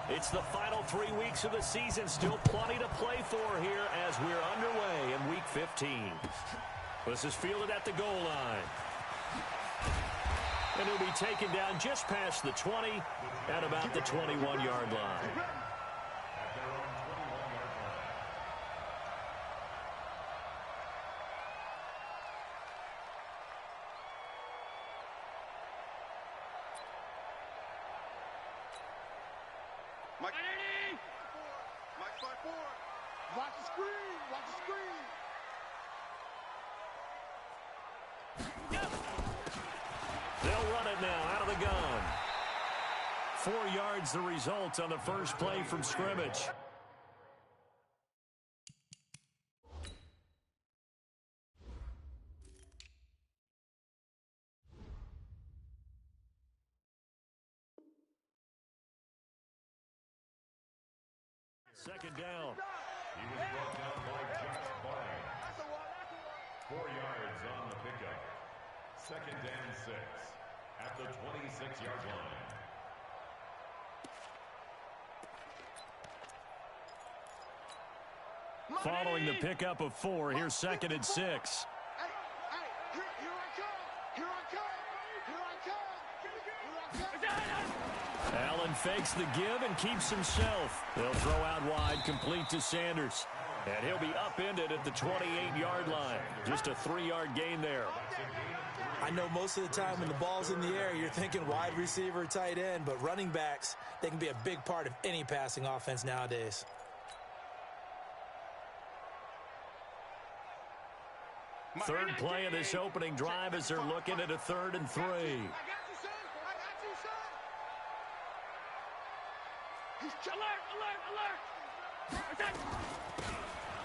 It's the final 3 weeks of the season. Still plenty to play for here as we're underway in Week 15. This is fielded at the goal line. And he'll be taken down just past the 20 at about the 21-yard line. Watch the screen! Watch the screen! They'll run it now out of the gun. 4 yards the result on the first play from scrimmage. Second down. He was brought down by Josh Barnes. 4 yards on the pickup. Second and 6 at the 26-yard line. Following the pickup of 4, here's second and 6. Here I come! Here I come! Here I come! Allen fakes the give and keeps himself. They'll throw out wide, complete to Sanders. And he'll be upended at the 28-yard line. Just a 3-yard gain there. I know most of the time when the ball's in the air, you're thinking wide receiver, tight end, but running backs, they can be a big part of any passing offense nowadays. Third play of this opening drive as they're looking at a 3rd and 3.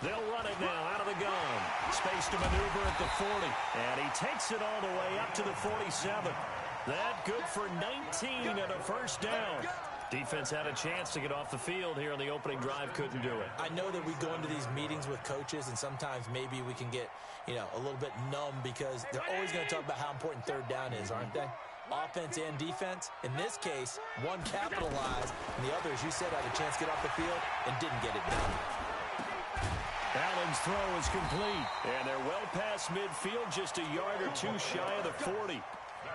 They'll run it now out of the gun. Space to maneuver at the 40. And he takes it all the way up to the 47. That good for 19 and a first down. Defense had a chance to get off the field here on the opening drive. Couldn't do it. I know that we go into these meetings with coaches, and sometimes maybe we can get, a little bit numb because they're always going to talk about how important 3rd down is, aren't they? Offense and defense. In this case, one capitalized, and the other, as you said, had a chance to get off the field and didn't get it done. Allen's throw is complete, and they're well past midfield, just a yard or 2 shy of the 40.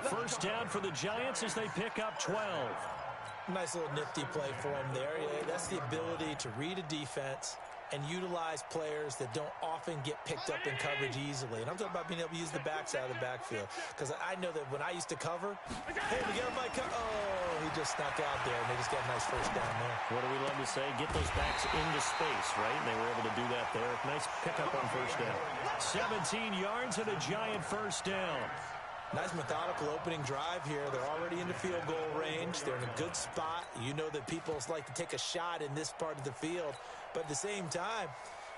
First down for the Giants as they pick up 12. Nice little nifty play for him there. Yeah, that's the ability to read a defense and utilize players that don't often get picked up in coverage easily. And I'm talking about being able to use the backside of the backfield. Because I know that when I used to cover, hey, we got my he just snuck out there, and they just got a nice first down there. What do we love to say? Get those backs into space, right? And they were able to do that there. Nice pickup on first down. 17 yards and a Giant first down. Nice methodical opening drive here. They're already in the field goal range. They're in a good spot. You know that people like to take a shot in this part of the field. But at the same time,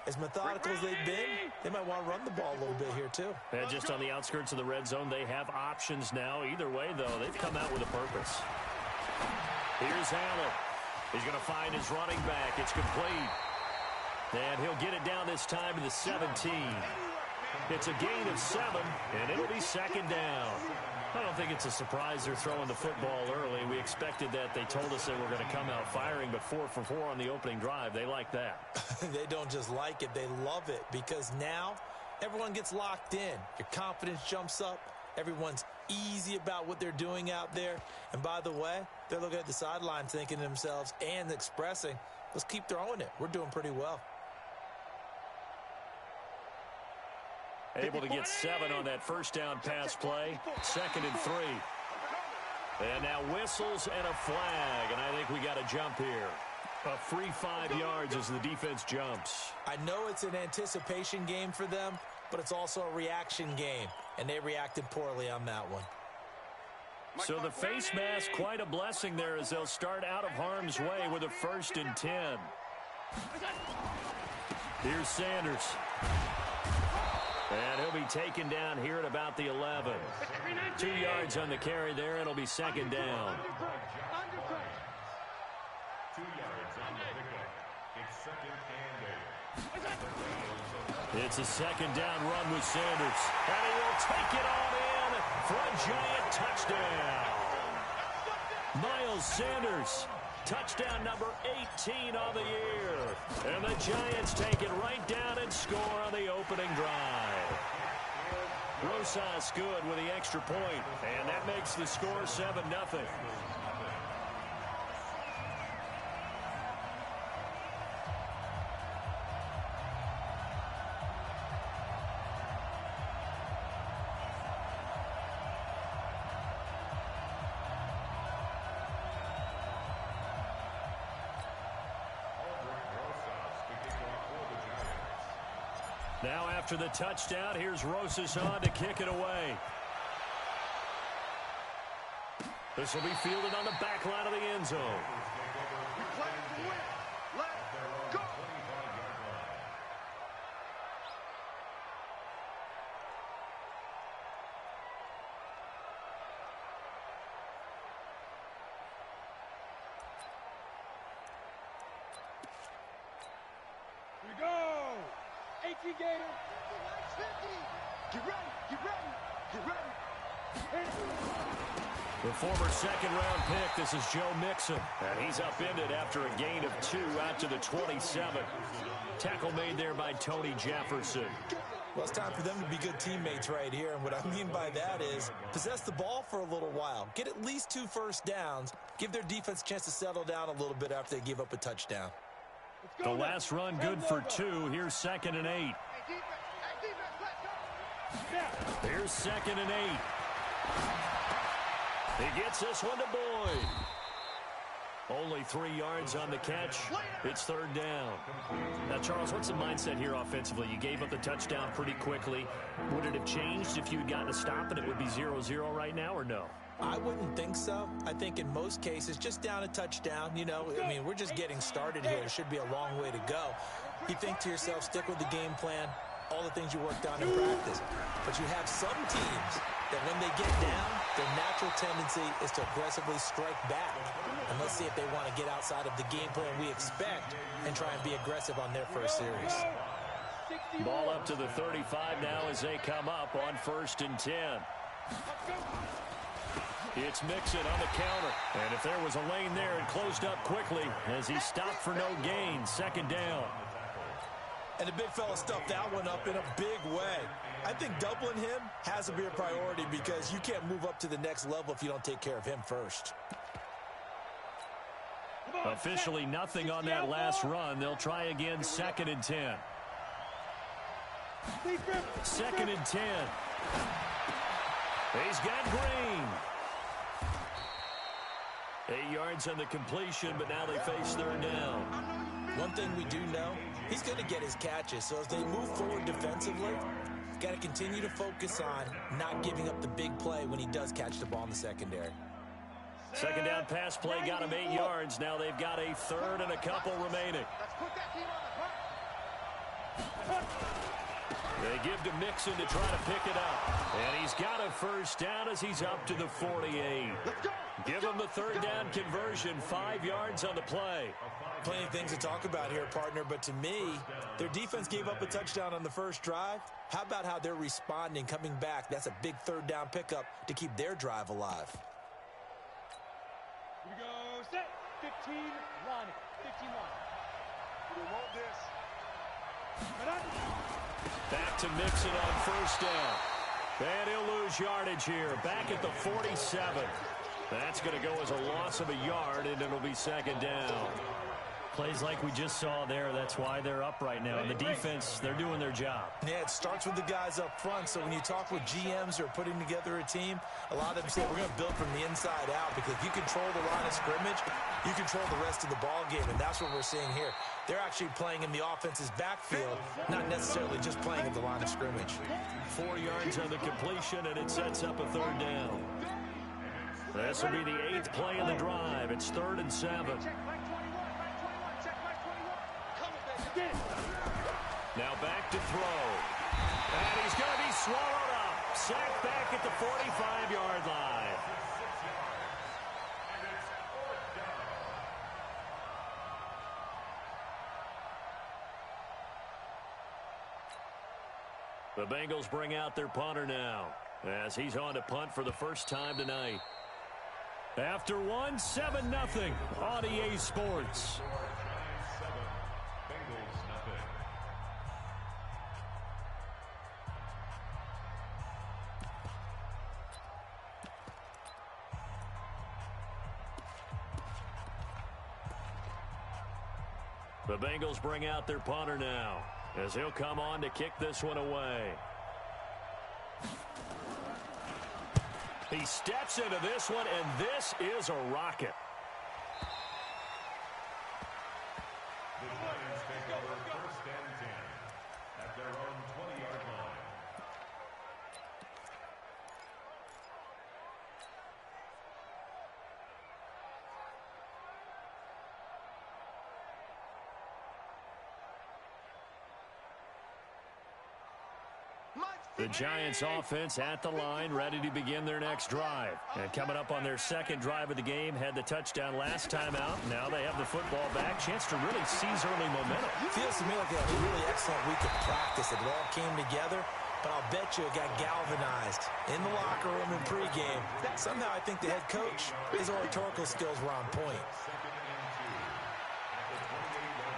as methodical as they've been, they might want to run the ball a little bit here too. And just on the outskirts of the red zone, they have options now. Either way, though, they've come out with a purpose. Here's Allen. He's going to find his running back. It's complete. And he'll get it down this time to the 17. It's a gain of 7, and it'll be second down. I don't think it's a surprise they're throwing the football early. We expected that. They told us they were going to come out firing, but 4 for 4 on the opening drive. They like that. They don't just like it. They love it because now everyone gets locked in. Your confidence jumps up. Everyone's easy about what they're doing out there. And by the way, they're looking at the sideline thinking to themselves and expressing, let's keep throwing it. We're doing pretty well. Able to get 7 on that first down pass play. 2nd and 3. And now whistles and a flag. And I think we got a jump here. A free 5 yards as the defense jumps. I know it's an anticipation game for them, but it's also a reaction game. And they reacted poorly on that one. So the face mask, quite a blessing there as they'll start out of harm's way with a 1st and 10. Here's Sanders. And he'll be taken down here at about the 11. 2 yards on the carry there. It'll be second down. 2 yards on the pickup. It's 2nd and 8. It's a second down run with Sanders. And he will take it all in for a Giant touchdown. Miles Sanders Touchdown number 18 on the year. And the Giants take it right down and score on the opening drive. Rosas good with the extra point, and that makes the score 7-0. Now after the touchdown, here's Rosas on to kick it away. This will be fielded on the back line of the end zone. Let's go. Here we go. Gator. Get ready. Get ready. The former second-round pick, this is Joe Mixon. And he's upended after a gain of 2 out to the 27. Tackle made there by Tony Jefferson. Well, it's time for them to be good teammates right here. And what I mean by that is possess the ball for a little while. Get at least 2 first downs. Give their defense a chance to settle down a little bit after they give up a touchdown. The last run good for 2. Here's 2nd and 8. Here's 2nd and 8. He gets this one to Boyd. Only 3 yards on the catch. It's 3rd down. Now, Charles, what's the mindset here offensively? You gave up the touchdown pretty quickly. Would it have changed if you had gotten a stop and it would be 0-0 right now, or no? I wouldn't think so. I think in most cases, just down a touchdown, you know, I mean, we're just getting started here. It should be a long way to go. You think to yourself, stick with the game plan, all the things you worked on in practice. But you have some teams that when they get down, their natural tendency is to aggressively strike back. And let's see if they want to get outside of the game plan we expect and try and be aggressive on their first series. Ball up to the 35 now as they come up on 1st and 10. It's Mixon on the counter. And if there was a lane there, it closed up quickly as he stopped for no gain. 2nd down. And the big fella stuffed that one up in a big way. I think doubling him has to be a priority because you can't move up to the next level if you don't take care of him first. Officially nothing on that last run. They'll try again 2nd and 10. 2nd and 10. He's got Green. 8 yards on the completion, but now they face 3rd down. One thing we do know, he's going to get his catches. So as they move forward defensively, got to continue to focus on not giving up the big play when he does catch the ball in the secondary. 2nd down pass play got him 8 yards. Now they've got a 3rd and a couple remaining. They give to Mixon to try to pick it up. And he's got a 1st down as he's up to the 48. Give him the 3rd down conversion, 5 yards on the play. Plenty of things to talk about here, partner, but to me, their defense gave up a touchdown on the first drive. How about how they're responding, coming back? That's a big 3rd down pickup to keep their drive alive. Here we go, set, 15, line it, 15 line. We want this. Back to Mixon on 1st down. And he'll lose yardage here, back at the 47. That's going to go as a loss of a yard, and it'll be 2nd down. Plays like we just saw there. That's why they're up right now. And the defense, they're doing their job. Yeah, it starts with the guys up front. So when you talk with GMs who are putting together a team, a lot of them say we're going to build from the inside out, because if you control the line of scrimmage, you control the rest of the ball game, and that's what we're seeing here. They're actually playing in the offense's backfield, not necessarily just playing at the line of scrimmage. 4 yards on the completion, and it sets up a 3rd down. This will be the 8th play of the drive. It's 3rd and 7. Now back to throw. And he's going to be swallowed up. Sacked back at the 45-yard line. The Bengals bring out their punter now, as he's on to punt for the first time tonight. After one, 7-0 on EA Sports. Giants 7, Bengals nothing. The Bengals bring out their punter now, as he'll come on to kick this one away. He steps into this one, and this is a rocket. The Giants take over 1st and 10 at their own 20-yard line. The Giants offense at the line, ready to begin their next drive. And coming up on their second drive of the game, had the touchdown last time out. Now they have the football back. Chance to really seize early momentum. Feels to me like they had a really excellent week of practice. It all came together, but I'll bet you it got galvanized in the locker room in pregame. Somehow I think the head coach, his oratorical skills were on point. 2nd and 2 at the 28-yard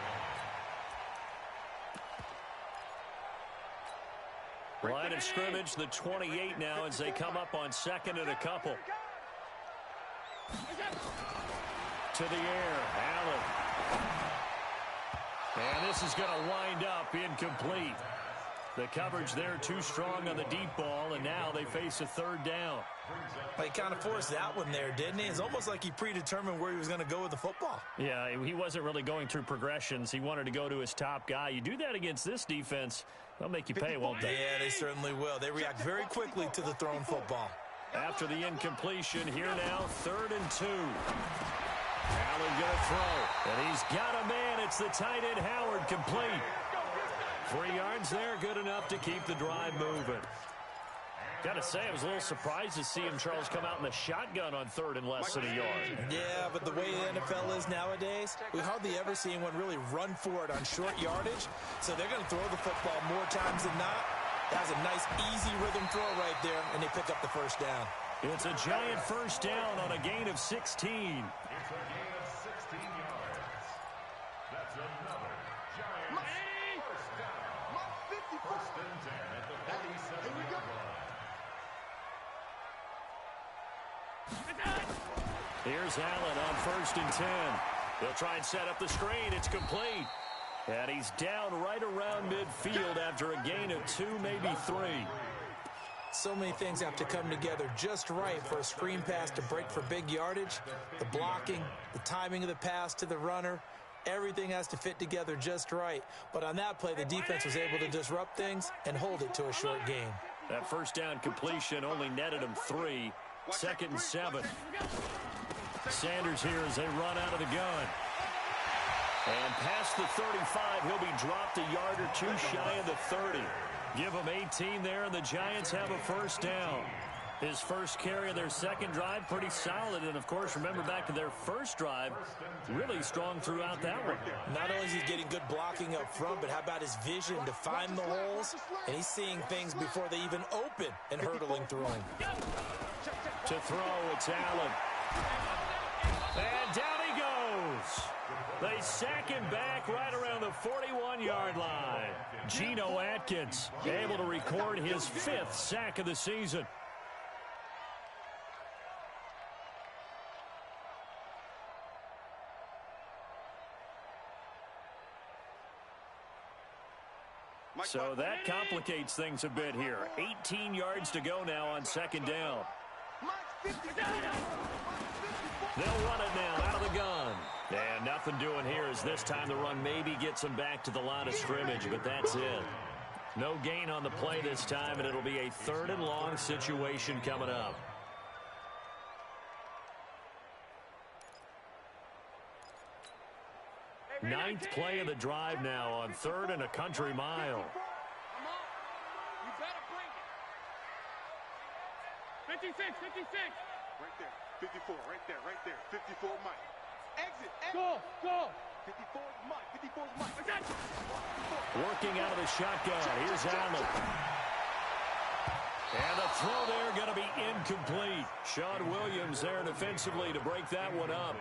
line. Line of scrimmage, the 28 now as they come up on 2nd and a couple. To the air, Allen. And this is going to wind up incomplete. The coverage there too strong on the deep ball, and now they face a 3rd down. He kind of forced that one there, didn't he? It's almost like he predetermined where he was going to go with the football. Yeah, he wasn't really going through progressions. He wanted to go to his top guy. You do that against this defense, they'll make you pay, won't they? Yeah, they certainly will. They react very quickly to the thrown football. After the incompletion, here now, 3rd and 2. Allen going to throw, and he's got a man. It's the tight end, Howard, complete. 3 yards there, good enough to keep the drive moving. Got to say, I was a little surprised to see him, Charles, come out in the shotgun on 3rd and less than a yard. Yeah, but the way the NFL is nowadays, we hardly ever see anyone really run for it on short yardage. So they're going to throw the football more times than not. That was a nice, easy rhythm throw right there, and they pick up the 1st down. It's a giant 1st down on a gain of 16. It's a gain of 16 yards. That's another Giants 1st down. 1st and 10 at the 47-yard line. Here's Allen on 1st and 10. They'll try and set up the screen. It's complete. And he's down right around midfield after a gain of 2, maybe 3. So many things have to come together just right for a screen pass to break for big yardage. The blocking, the timing of the pass to the runner, everything has to fit together just right. But on that play, the defense was able to disrupt things and hold it to a short gain. That 1st down completion only netted him 3. 2nd and 7. Sanders here as they run out of the gun. And past the 35, he'll be dropped a yard or 2 shy of the 30. Give him 18 there, and the Giants have a 1st down. His first carry of their second drive, pretty solid. And, of course, remember back to their first drive, really strong throughout that one. Not only is he getting good blocking up front, but how about his vision to find the holes? And he's seeing things before they even open and hurtling through them. To throw, it's Allen. And down he goes. They sack him back right around the 41-yard line. Geno Atkins able to record his 5th sack of the season. So that complicates things a bit here. 18 yards to go now on 2nd down. They'll run it now out of the gun. And nothing doing here as this time the run maybe gets them back to the line of scrimmage, but that's it. No gain on the play this time, and it'll be a 3rd and long situation coming up. Ninth play of the drive now on 3rd and a country mile. You better bring it. 56, 56. Right there. 54, right there. 54, Mike. Exit. Go. 54 is Mike. 54 is Mike. Working out of the shotgun. Here's Allen. And the throw there going to be incomplete. Sean Williams there defensively to break that one up.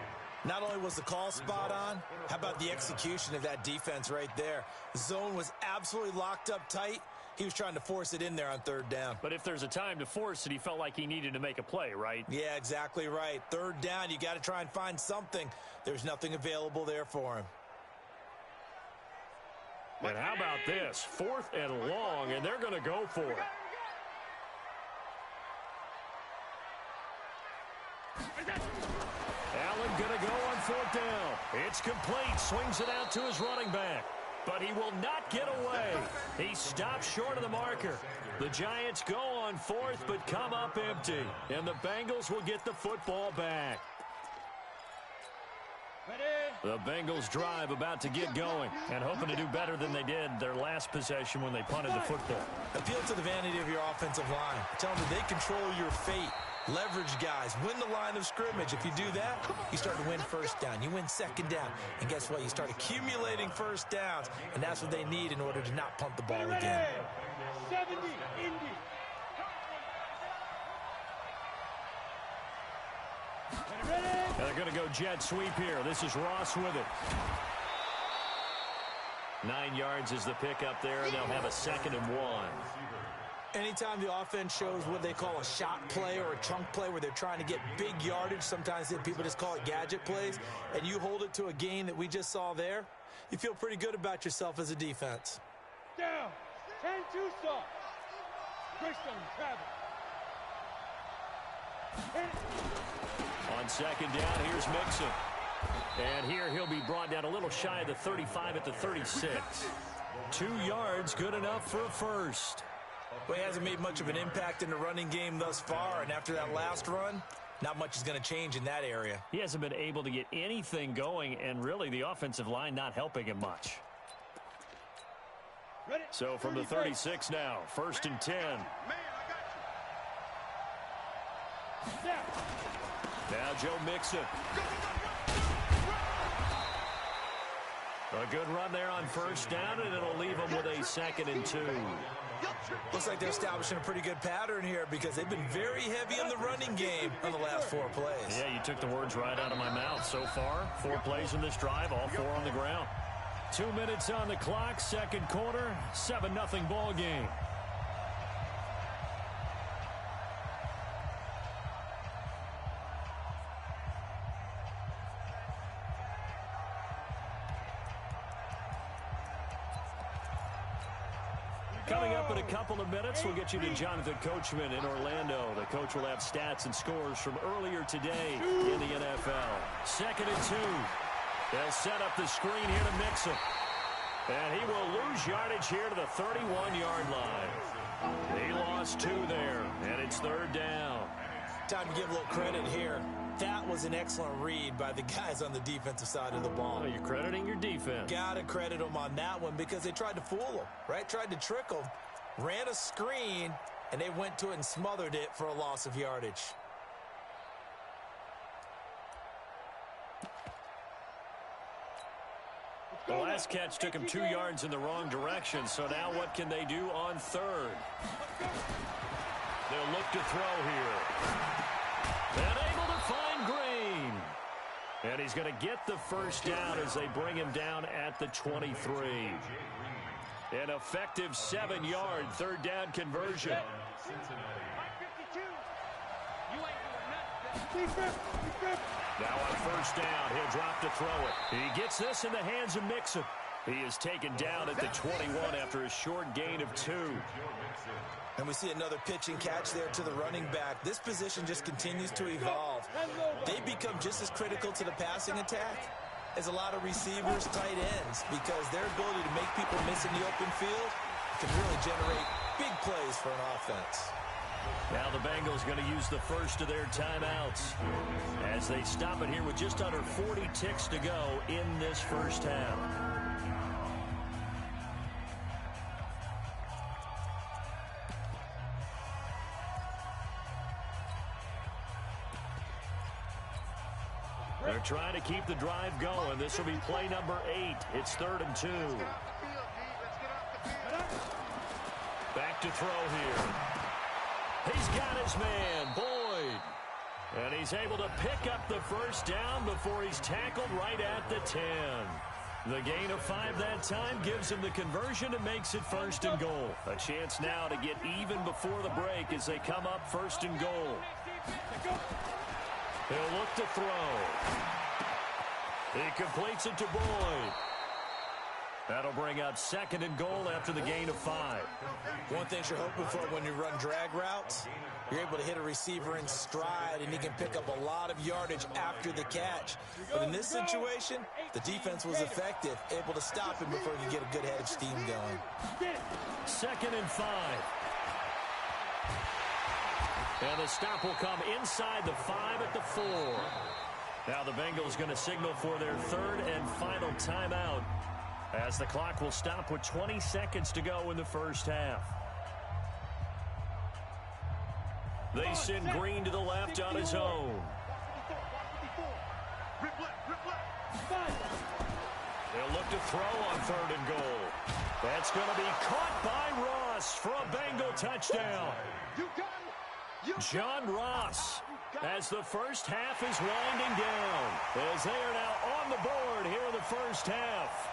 Not only was the call spot on, how about the execution of that defense right there? The zone was absolutely locked up tight. He was trying to force it in there on third down. But if there's a time to force it, he felt like he needed to make a play, right? Yeah, exactly right. Third down, you got to try and find something. There's nothing available there for him. And how about this? 4th and long, and they're going to go for it. Allen going to go on 4th down. It's complete. Swings it out to his running back. But he will not get away. He stops short of the marker. The Giants go on 4th, but come up empty. And the Bengals will get the football back. The Bengals drive about to get going and hoping to do better than they did their last possession when they punted the football. Appeal to the vanity of your offensive line. Tell them that they control your fate. Leverage guys. Win the line of scrimmage. If you do that, you start to win first down. You win second down. And guess what? You start accumulating first downs. And that's what they need in order to not punt the ball again. 70, Indy. And they're going to go jet sweep here. This is Ross with it. 9 yards is the pickup there, and they'll have a 2nd and 1. Anytime the offense shows what they call a shot play or a chunk play where they're trying to get big yardage, sometimes people just call it gadget plays, and you hold it to a gain that we just saw there, you feel pretty good about yourself as a defense. Down. 10-2 stop. Greystone, travel. On 2nd down, here's Mixon. And here he'll be brought down a little shy of the 35 at the 36. 2 yards, good enough for a first. Well, he hasn't made much of an impact in the running game thus far, and after that last run, not much is going to change in that area. He hasn't been able to get anything going, and really the offensive line not helping him much. So from the 36 now, 1st and 10. Now Joe Mixon. A good run there on 1st down, and it'll leave him with a 2nd and 2. Looks like they're establishing a pretty good pattern here because they've been very heavy in the running game on the last 4 plays. Yeah, you took the words right out of my mouth. So far, 4 plays in this drive, all 4 on the ground. 2 minutes on the clock, 2nd quarter, 7-0 ball game. Coming up in a couple of minutes, we'll get you to Jonathan Coachman in Orlando. The coach will have stats and scores from earlier today in the NFL. 2nd and 2. They'll set up the screen here to Mixon. And he will lose yardage here to the 31-yard line. He lost 2 there, and it's 3rd down. Time to give a little credit here. That was an excellent read by the guys on the defensive side of the ball. Well, you're crediting your defense. Got to credit them on that one because they tried to fool them, right? Tried to trick them, ran a screen, and they went to it and smothered it for a loss of yardage. The last catch took him 2 yards in the wrong direction, so now what can they do on 3rd? They'll look to throw here. And able to find Green. And he's going to get the 1st down as they bring him down at the 23. An effective 7-yard 3rd down conversion. Now on 1st down, he'll drop to throw it. He gets this in the hands of Mixon. He is taken down at the 21 after a short gain of 2. And we see another pitch and catch there to the running back. This position just continues to evolve. They become just as critical to the passing attack as a lot of receivers, tight ends, because their ability to make people miss in the open field can really generate big plays for an offense. Now the Bengals going to use the first of their timeouts as they stop it here with just under 40 ticks to go in this first half. They're trying to keep the drive going. This will be play number 8. It's 3rd and 2. Back to throw here. He's got his man, Boyd. And he's able to pick up the first down before he's tackled right at the 10. The gain of 5 that time gives him the conversion and makes it 1st and goal. A chance now to get even before the break as they come up 1st and goal. He'll look to throw. He completes it to Boyd. That'll bring up 2nd and goal after the gain of 5. One thing you're hoping for when you run drag routes, you're able to hit a receiver in stride, and he can pick up a lot of yardage after the catch. But in this situation, the defense was effective, able to stop him before he could get a good head of steam going. 2nd and 5. And the stop will come inside the 5 at the 4. Now the Bengals going to signal for their 3rd and final timeout, as the clock will stop with 20 seconds to go in the first half. They send Green to the left on his own. They'll look to throw on 3rd and goal. That's going to be caught by Ross for a Bengal touchdown. John Ross, as the first half is winding down, as they are now on the board here in the first half.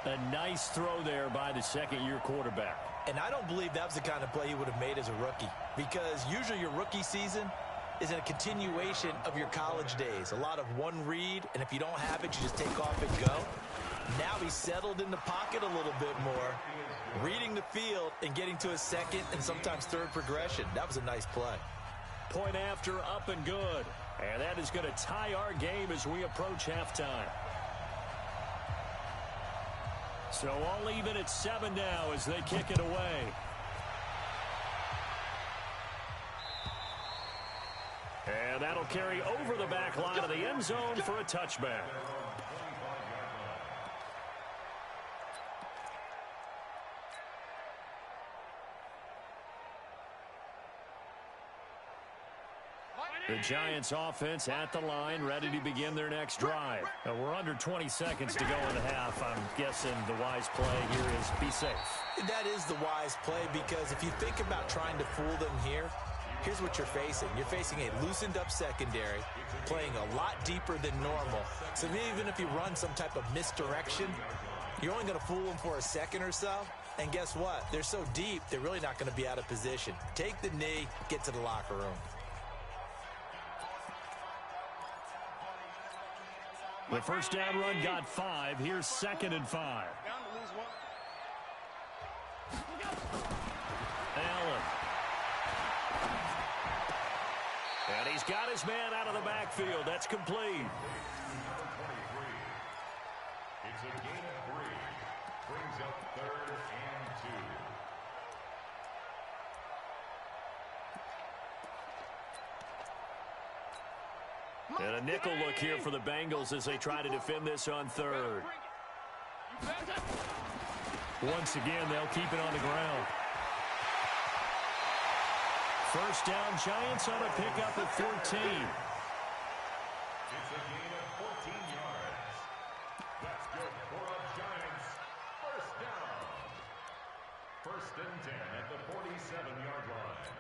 A nice throw there by the second-year quarterback. And I don't believe that was the kind of play he would have made as a rookie, because usually your rookie season is a continuation of your college days. A lot of one read, and if you don't have it, you just take off and go. Now he's settled in the pocket a little bit more, reading the field and getting to his 2nd and sometimes 3rd progression. That was a nice play. Point after, up and good. And that is going to tie our game as we approach halftime. So all even at 7 now as they kick it away. And that'll carry over the back line of the end zone for a touchback. The Giants offense at the line, ready to begin their next drive. We're under 20 seconds to go in the half. I'm guessing the wise play here is be safe. That is the wise play, because if you think about trying to fool them here, here's what you're facing. You're facing a loosened up secondary, playing a lot deeper than normal. So even if you run some type of misdirection, you're only going to fool them for a second or so. And guess what? They're so deep, they're really not going to be out of position. Take the knee, get to the locker room. The first down run got 5. Here's 2nd and 5. Allen. And he's got his man out of the backfield. That's complete. It's a gain of 3. Brings up 3rd and 2. And a nickel look here for the Bengals as they try to defend this on 3rd. Once again, they'll keep it on the ground. First down, Giants on a pickup at 14. It's a gain of 14 yards. That's good for the Giants. First down. 1st and 10 at the 47-yard line.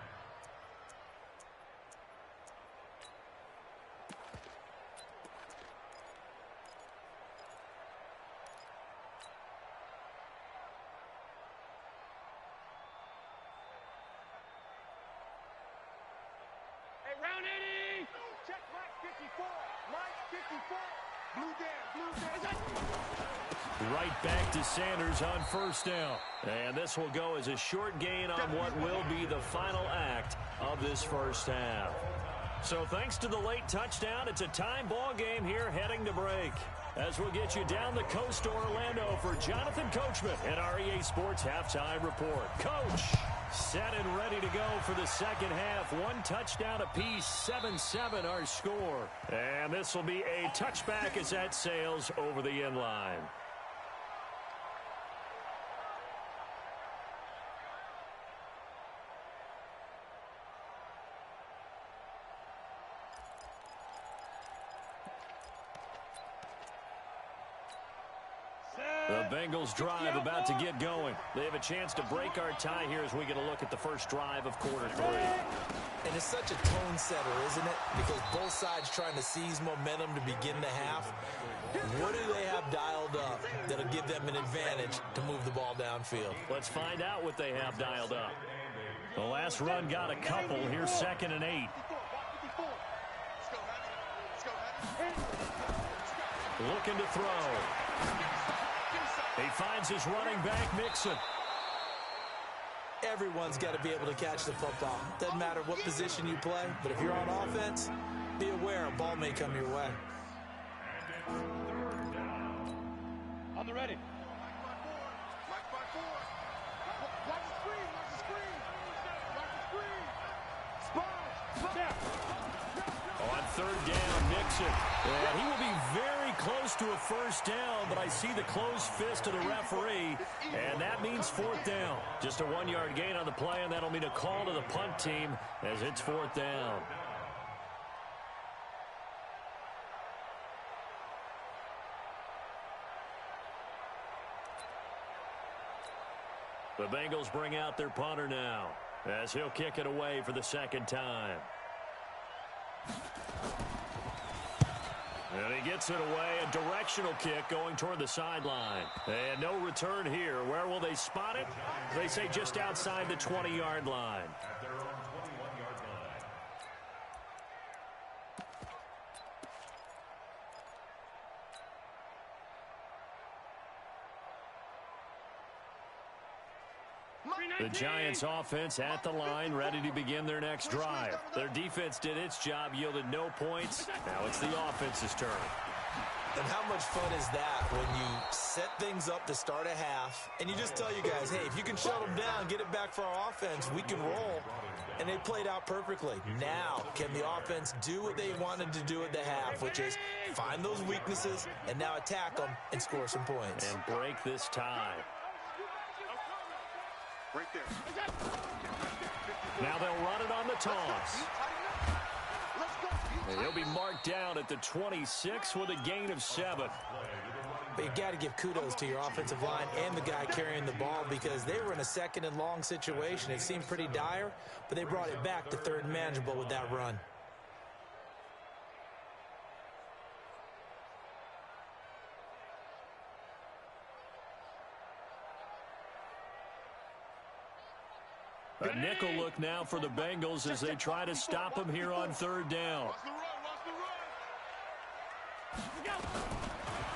Round 80! Check Mike 54. Mike 54. Blue down. Right back to Sanders on 1st down. And this will go as a short gain on what will be the final act of this first half. So thanks to the late touchdown, it's a time ball game here heading to break. As we'll get you down the coast to Orlando for Jonathan Coachman and our EA Sports Halftime Report. Coach, set and ready to go for the second half. 1 touchdown apiece, 7-7 our score. And this will be a touchback as that sails over the end line. Set. The Bengals drive about to get going. They have a chance to break our tie here as we get a look at the first drive of quarter 3. And it's such a tone setter, isn't it? Because both sides trying to seize momentum to begin the half. What do they have dialed up that'll give them an advantage to move the ball downfield? Let's find out what they have dialed up. The last run got a couple. Here's 2nd and 8. Looking to throw. He finds his running back, Mixon. Everyone's got to be able to catch the football. Doesn't matter what position you play, but if you're on offense, be aware a ball may come your way. On the ready. On 3rd down, Mixon. And he will be very close to a first down, but I see the closed fist of the referee, and that means 4th down. Just a 1-yard gain on the play, and that'll mean a call to the punt team as it's 4th down. The Bengals bring out their punter now as he'll kick it away for the 2nd time. And he gets it away, a directional kick going toward the sideline. And no return here. Where will they spot it? They say just outside the 20-yard line. At their own 21-yard line. The Giants offense at the line, ready to begin their next drive. Their defense did its job, yielded no points. Now it's the offense's turn. And how much fun is that when you set things up to start a half, and you just tell you guys, hey, if you can shut them down, get it back for our offense, we can roll. And they played out perfectly. Now, can the offense do what they wanted to do at the half, which is find those weaknesses and now attack them and score some points. And break this tie. Right there. Now they'll run it on the toss. And he'll be marked down at the 26 with a gain of 7. But you got to give kudos to your offensive line and the guy carrying the ball because they were in a 2nd and long situation. It seemed pretty dire, but they brought it back to 3rd and manageable with that run. A nickel look now for the Bengals as they try to stop him here on 3rd down.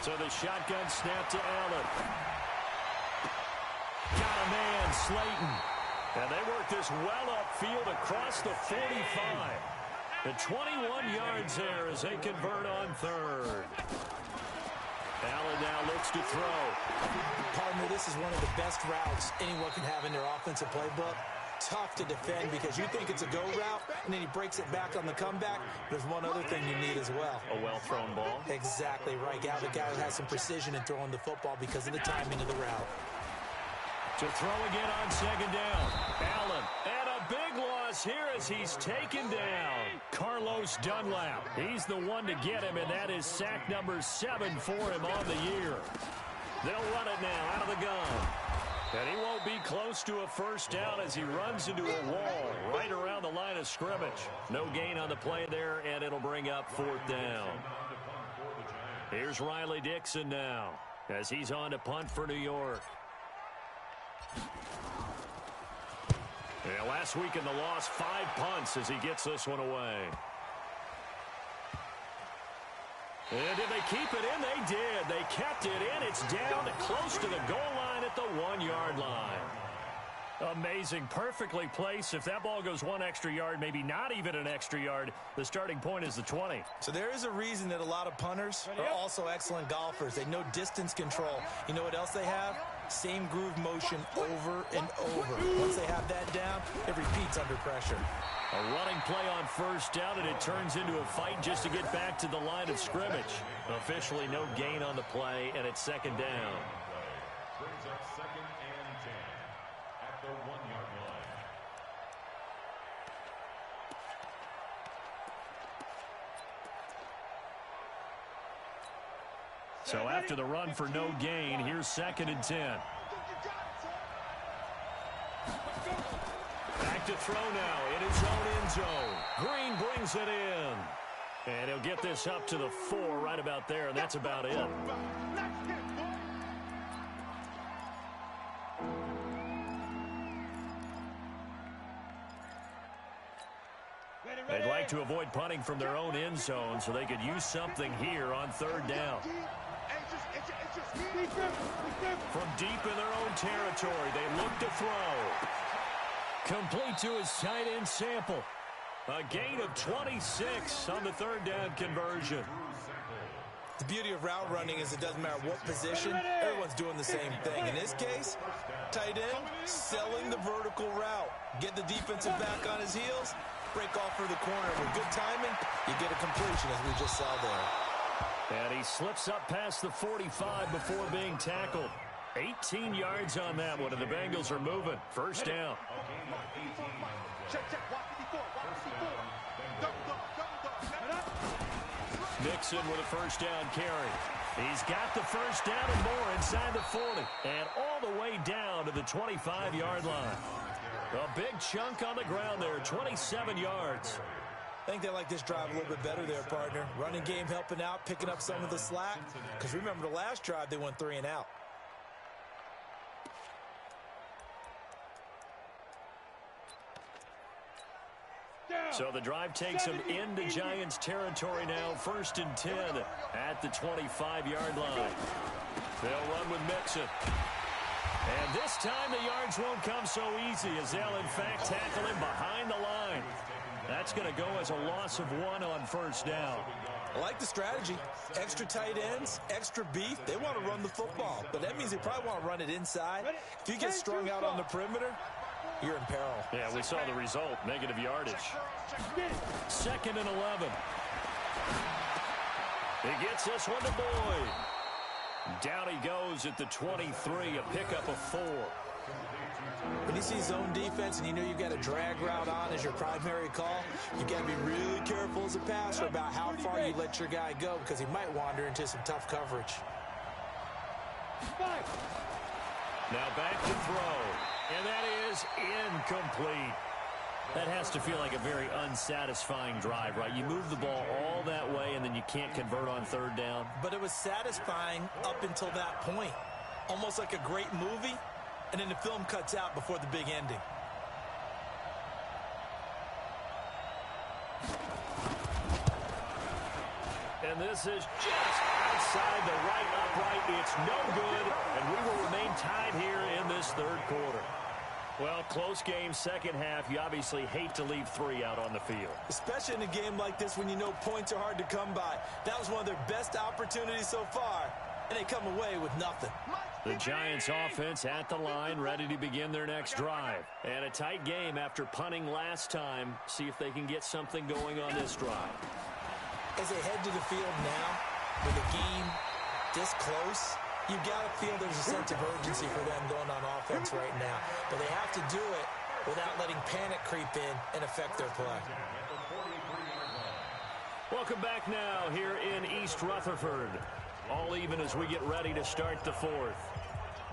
So the shotgun snap to Allen. Got a man, Slayton. And they work this well upfield across the 45. The 21 yards there as they convert on 3rd. Allen now looks to throw. Partner, this is one of the best routes anyone can have in their offensive playbook. Tough to defend because you think it's a go route, and then he breaks it back on the comeback. There's one other thing you need as well. A well-thrown ball. Exactly right. The guy who has some precision in throwing the football because of the timing of the route. To throw again on 2nd down. Allen. And a big loss here as he's taken down. Carlos Dunlap. He's the one to get him, and that is sack number 7 for him on the year. They'll run it now out of the gun. And he won't be close to a first down as he runs into a wall right around the line of scrimmage. No gain on the play there, and it'll bring up 4th down. Here's Riley Dixon now as he's on to punt for New York. Yeah, last week in the loss, 5 punts as he gets this one away. And did they keep it in? They did. They kept it in. It's down close to the goal line at the 1-yard line. Amazing. Perfectly placed. If that ball goes 1 extra yard, maybe not even an extra yard, the starting point is the 20. So there is a reason that a lot of punters are also excellent golfers. They know distance control. You know what else they have? Same groove motion over and over. Once they have that down, it repeats under pressure. A running play on first down, and it turns into a fight just to get back to the line of scrimmage. Officially no gain on the play, and it's 2nd down. Brings up 2nd and 10 at the 1-yard line. So after the run for no gain, here's 2nd and 10. Back to throw now in his own end zone. Green brings it in. And he'll get this up to the 4 right about there, and that's about it. They'd like to avoid punting from their own end zone so they could use something here on 3rd down. From deep in their own territory, they look to throw. Complete to his tight end Sample. A gain of 26 on the 3rd down conversion. The beauty of route running is it doesn't matter what position, everyone's doing the same thing. In this case, tight end, selling the vertical route. Get the defensive back on his heels, break off for the corner. With good timing, you get a completion, as we just saw there. And he slips up past the 45 before being tackled. 18 yards on that one, and the Bengals are moving. 1st down. Mixon with a 1st down carry. He's got the 1st down and more inside the 40. And all the way down to the 25-yard line. A big chunk on the ground there, 27 yards. I think they like this drive a little bit better there, partner. Running game helping out, picking up some of the slack. Because remember the last drive, they went 3 and out. So the drive takes them into Giants territory now. 1st and 10 at the 25-yard line. They'll run with Mixon. And this time the yards won't come so easy as they'll, in fact, tackle him behind the line. That's going to go as a loss of 1 on 1st down. I like the strategy. Extra tight ends, extra beef. They want to run the football, but that means they probably want to run it inside. If you get strung out on the perimeter, you're in peril. Yeah, we saw the result, negative yardage. 2nd and 11. He gets this one to Boyd. Down he goes at the 23, a pickup of 4. When you see zone defense and you know you've got a drag route on as your primary call, you got to be really careful as a passer about how far you let your guy go because he might wander into some tough coverage. Now back to throw, and that is incomplete. That has to feel like a very unsatisfying drive, right? You move the ball all that way, and then you can't convert on 3rd down. But it was satisfying up until that point. Almost like a great movie, and then the film cuts out before the big ending. And this is just outside the right upright. It's no good, and we will remain tied here in this 3rd quarter. Well, close game, 2nd half. You obviously hate to leave 3 out on the field. Especially in a game like this when you know points are hard to come by. That was one of their best opportunities so far, and they come away with nothing. The Giants offense at the line, ready to begin their next drive. And a tight game after punting last time. See if they can get something going on this drive. As they head to the field now, with a game this close, you've got to feel there's a sense of urgency for them going on offense right now. But they have to do it without letting panic creep in and affect their play. Welcome back now here in East Rutherford. All even as we get ready to start the 4th.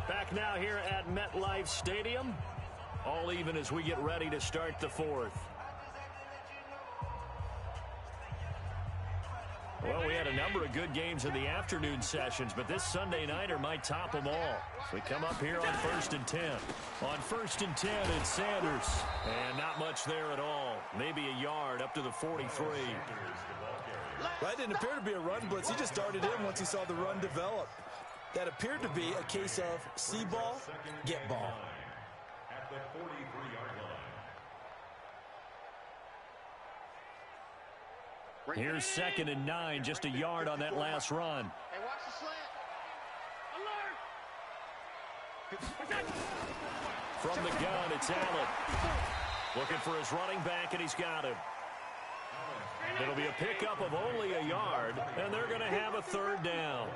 Back now here at MetLife Stadium. All even as we get ready to start the 4th. Well, we had a number of good games in the afternoon sessions, but this Sunday nighter might top them all. So we come up here on 1st and 10. On 1st and 10, it's Sanders. And not much there at all. Maybe a yard up to the 43. That didn't appear to be a run blitz. He just darted in once he saw the run develop. That appeared to be a case of see ball, get ball. At the 43-yard line. Here's 2nd and 9, just a yard on that last run. Hey, watch the slant. Alert! From the gun, it's Allen. Looking for his running back, and he's got him. It'll be a pickup of only a yard, and they're going to have a 3rd down.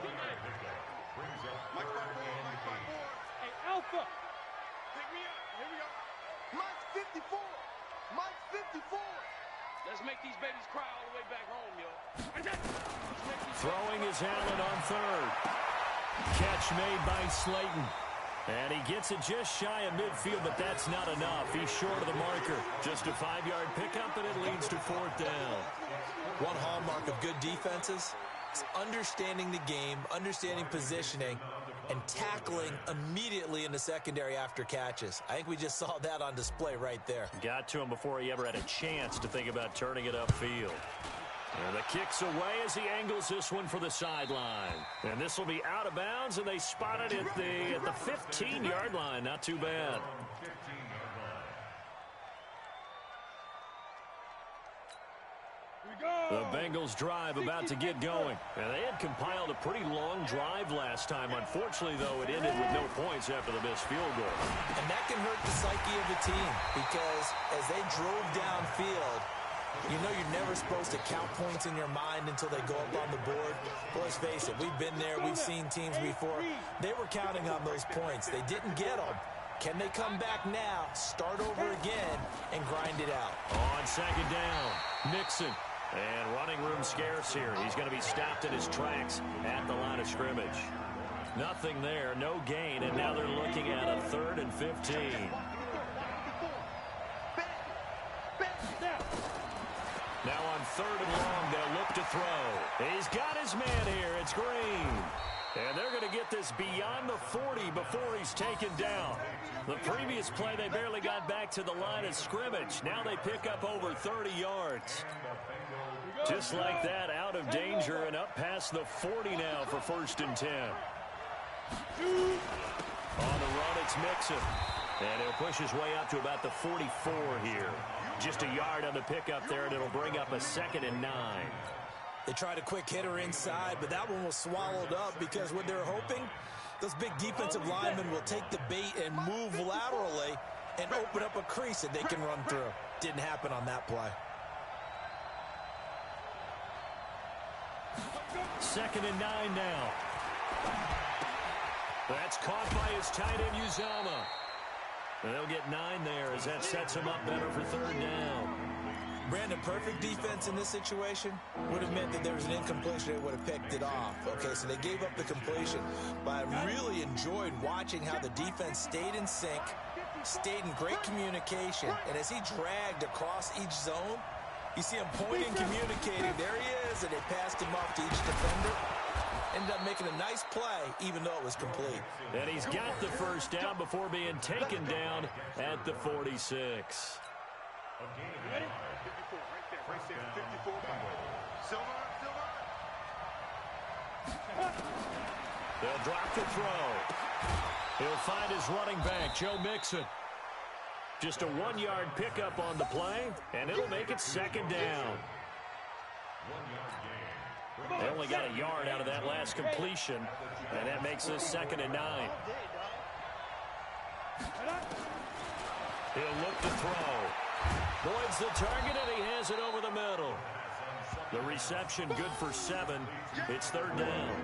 Hey, Alpha! Pick me up. Here we go. Mike 54. Mike 54. Let's make these babies cry all the way back home, yo. Throwing is Allen on third. Catch made by Slayton. And he gets it just shy of midfield, but that's not enough. He's short of the marker. Just a 5-yard pickup, and it leads to fourth down. One hallmark of good defenses is understanding the game, understanding positioning, and tackling immediately in the secondary after catches. I think we just saw that on display right there. Got to him before he ever had a chance to think about turning it upfield. And the kick's away as he angles this one for the sideline. And this will be out of bounds, and they spot it at the 15-yard line. Not too bad. The Bengals drive about to get going. And they had compiled a pretty long drive last time. Unfortunately, though, it ended with no points after the missed field goal. And that can hurt the psyche of the team because as they drove downfield, you know you're never supposed to count points in your mind until they go up on the board. But let's face it, we've been there. We've seen teams before. They were counting on those points. They didn't get them. Can they come back now, start over again, and grind it out? On second down, Mixon. And running room scarce here. He's going to be stopped in his tracks at the line of scrimmage. Nothing there, no gain, and now they're looking at a 3rd and 15. Now on 3rd and long, they'll look to throw. He's got his man here. It's Green. And they're going to get this beyond the 40 before he's taken down. The previous play, they barely got back to the line of scrimmage. Now they pick up over 30 yards. Just like that, out of danger and up past the 40 now for 1st and 10. On the run, it's Mixon. And he'll push his way up to about the 44 here. Just a yard on the pickup there, and it'll bring up a 2nd and 9. They tried a quick hitter inside, but that one was swallowed up because what they're hoping, those big defensive linemen will take the bait and move laterally and open up a crease that they can run through. Didn't happen on that play. 2nd and 9 now. That's caught by his tight end, Uzama. And they'll get 9 there as that sets him up better for 3rd down. Brandon, perfect defense in this situation would have meant that there was an incompletion. They would have picked it off. Okay, so they gave up the completion. But I really enjoyed watching how the defense stayed in sync, stayed in great communication. And as he dragged across each zone, you see him pointing, communicating. There he is, and they passed him off to each defender. Ended up making a nice play, even though it was complete. And he's got the 1st down before being taken down at the 46. Ready? 54, right there, right there. 54. Silver. They'll drop the throw. He'll find his running back, Joe Mixon. Just a 1-yard pickup on the play, and it'll make it 2nd down. They only got a yard out of that last completion, and that makes this 2nd and 9. He'll look to throw. Boyd's the target, and he has it over the middle. The reception good for 7. It's 3rd down.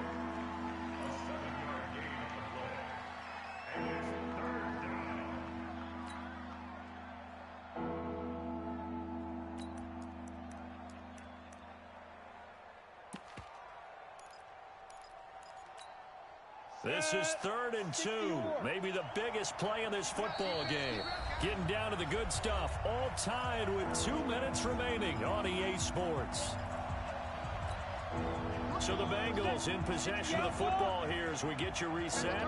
This is 3rd and 2. Maybe the biggest play in this football game. Getting down to the good stuff. All tied with 2 minutes remaining on EA Sports. So the Bengals in possession of the football here as we get you reset.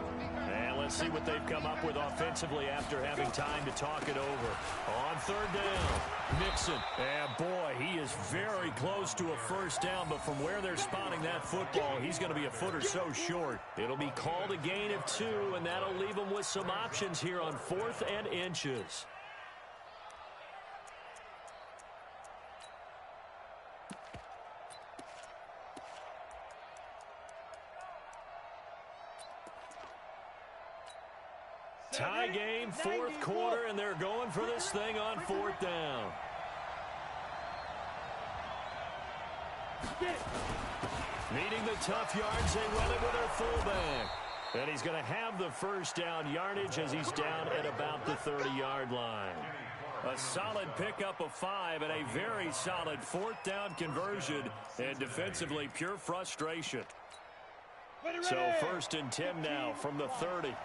And let's see what they've come up with offensively after having time to talk it over. On 3rd down, Mixon. And boy, he is very close to a 1st down, but from where they're spotting that football, he's going to be a foot or so short. It'll be called a gain of 2, and that'll leave them with some options here on 4th and inches. Tie game, 4th quarter, and they're going for this thing on 4th down. Needing the tough yards, they run it with their fullback. And he's going to have the 1st down yardage as he's down at about the 30-yard line. A solid pickup of 5 and a very solid fourth down conversion, and defensively pure frustration. So 1st and 10 now from the 30.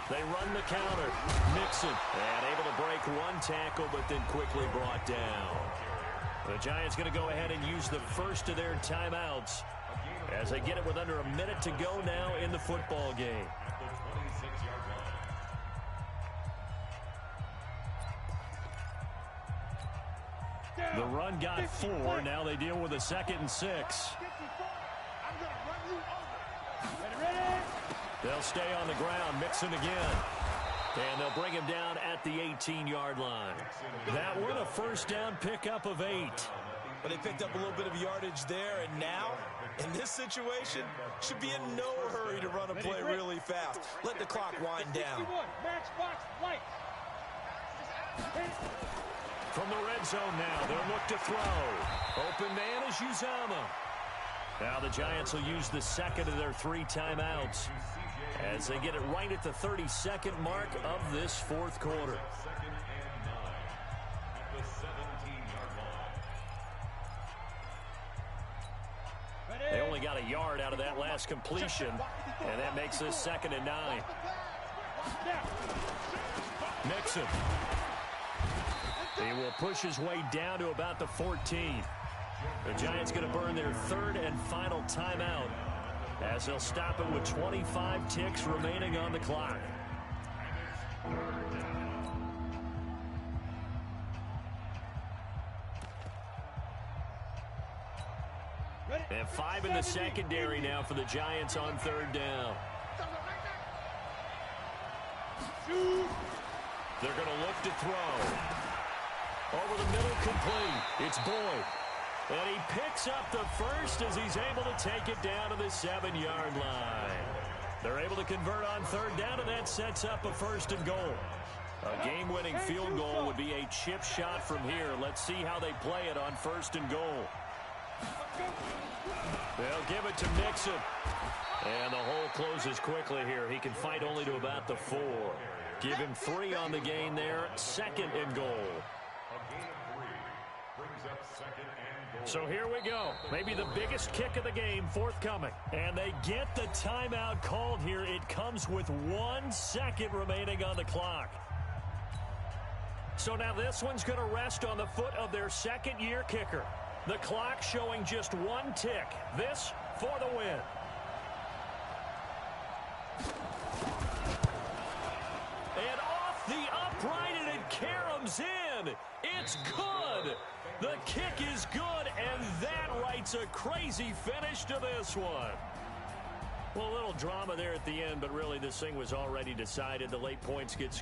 They run the counter. Mixon, and able to break one tackle, but then quickly brought down. The Giants going to go ahead and use the first of their timeouts as they get it with under a minute to go now in the football game. The run got 4. Now they deal with a 2nd and 6. They'll stay on the ground. Mixon again. And they'll bring him down at the 18-yard line. That one a first down pickup of 8. But they picked up a little bit of yardage there, and now, in this situation, should be in no hurry to run a play really fast. Let the clock wind down. From the red zone now, they'll look to throw. Open man is Uzama. Now the Giants will use the second of their 3 timeouts as they get it right at the 32nd mark of this fourth quarter. They only got a yard out of that last completion, and that makes this 2nd and 9. Mixon. He will push his way down to about the 14. The Giants going to burn their 3rd and final timeout as they'll stop it with 25 ticks remaining on the clock. And 5 in the secondary now for the Giants on 3rd down. They're going to look to throw. Over the middle, complete. It's Boyd. And he picks up the first as he's able to take it down to the 7-yard line. They're able to convert on 3rd down, and that sets up a 1st and goal. A game-winning field goal would be a chip shot from here. Let's see how they play it on 1st and goal. They'll give it to Mixon. And the hole closes quickly here. He can fight only to about the 4. Give him 3 on the gain there. 2nd and goal. So here we go. Maybe the biggest kick of the game forthcoming. And they get the timeout called here. It comes with 1 second remaining on the clock. So now this one's going to rest on the foot of their 2nd-year kicker. The clock showing just 1 tick. This for the win. And off the upright, and it caroms in. It's good. The kick is good, and that writes a crazy finish to this one. Well, a little drama there at the end, but really this thing was already decided. The late points get